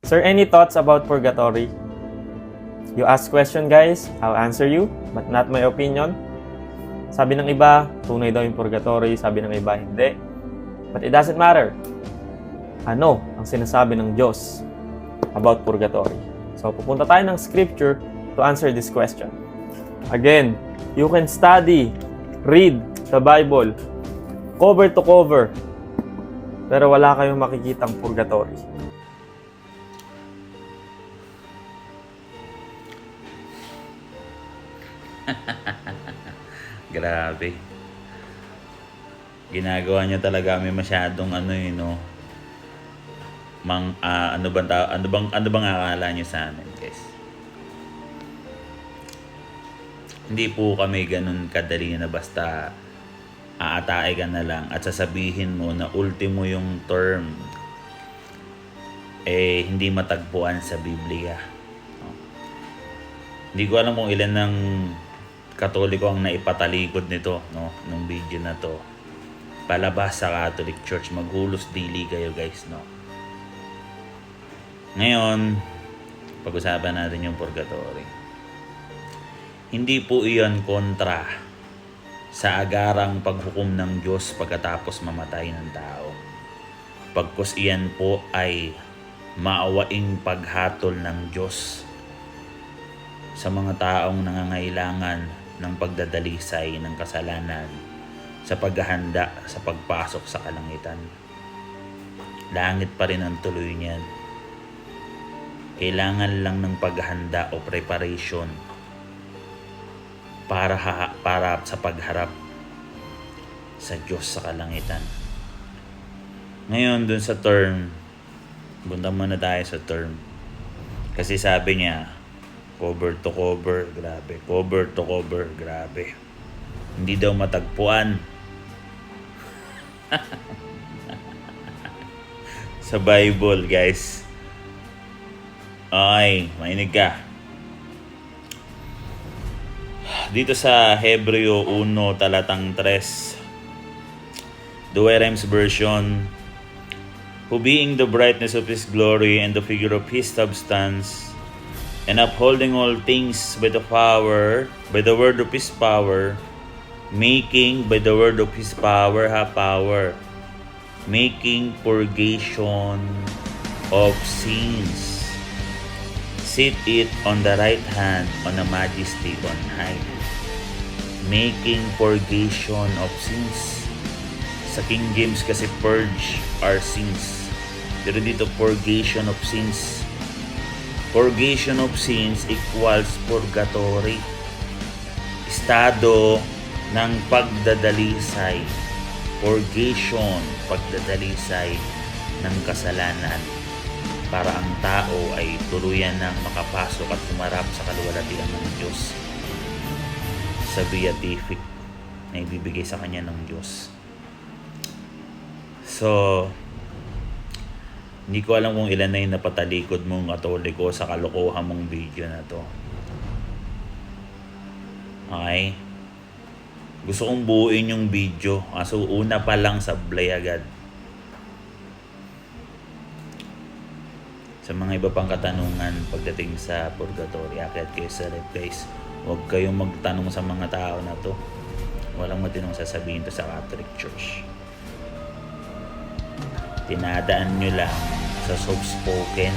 Sir, any thoughts about purgatory? You ask question, guys, I'll answer you, but not my opinion. Sabi ng iba, tunay daw yung purgatory, sabi ng iba, hindi. But it doesn't matter. Ano ang sinasabi ng Diyos about purgatory? So, pupunta tayo ng scripture to answer this question. Again, you can study, read the Bible, cover to cover, pero wala kayong makikitang purgatory. Grabe. Ginagawa niya talaga kami masyadong no. Ano bang akala niyo sa amin, guys? Hindi po kami ganun kadali na basta aatake ka na lang at sasabihin mo na ultimo yung term hindi matagpuan sa Biblia. No? Hindi ko alam kung ilan ng Katoliko ang naipatalikod nito, no, nung video na to. Palabas sa Catholic Church, maghulos dili kayo, guys, no. Ngayon, pag-usapan natin yung purgatory. Hindi po iyon kontra sa agarang paghukom ng Diyos pagkatapos mamatay ng tao. Pagkus iyan po ay maawaing paghatol ng Diyos sa mga taong nangangailangan ng pagdadalisay ng kasalanan sa paghahanda sa pagpasok sa kalangitan. Langit pa rin ang tuloy niyan. Kailangan lang ng paghahanda o preparation para sa pagharap sa Diyos sa kalangitan. Ngayon, dun sa term, punta muna tayo sa term. Kasi sabi niya, cover to cover, grabe. Cover to cover, grabe. Hindi daw matagpuan. Sa Bible, guys. Ay, mainig ka. Dito sa Hebreo 1, talatang 3, Douay Rheims version, who being the brightness of His glory and the figure of His substance, and upholding all things by the word of His power, making by the word of His power, making purgation of sins, sit it on the right hand on the majesty on high. Making purgation of sins. Sa King James kasi purge our sins. Pero dito purgation of sins. Purgation of sins equals purgatory. Estado ng pagdadalisay. Purgation, pagdadalisay ng kasalanan para ang tao ay tuluyan ng makapasok at humarap sa kaluwalhatian ng Diyos sa beatific na ibibigay sa kanya ng Diyos. So, hindi ko alam kung ilan na yung napatalikod mong Katoliko sa kalokohan mong video na to. Okay? Gusto kong buuin yung video. So, una pa lang sablay agad. Sa mga iba pang katanungan pagdating sa purgatory, akit kayo sa rep, guys. Huwag kayong magtanong sa mga tao na to. Walang matinong sasabihin to sa Catholic Church. Tinadaan nyo lang sa soft spoken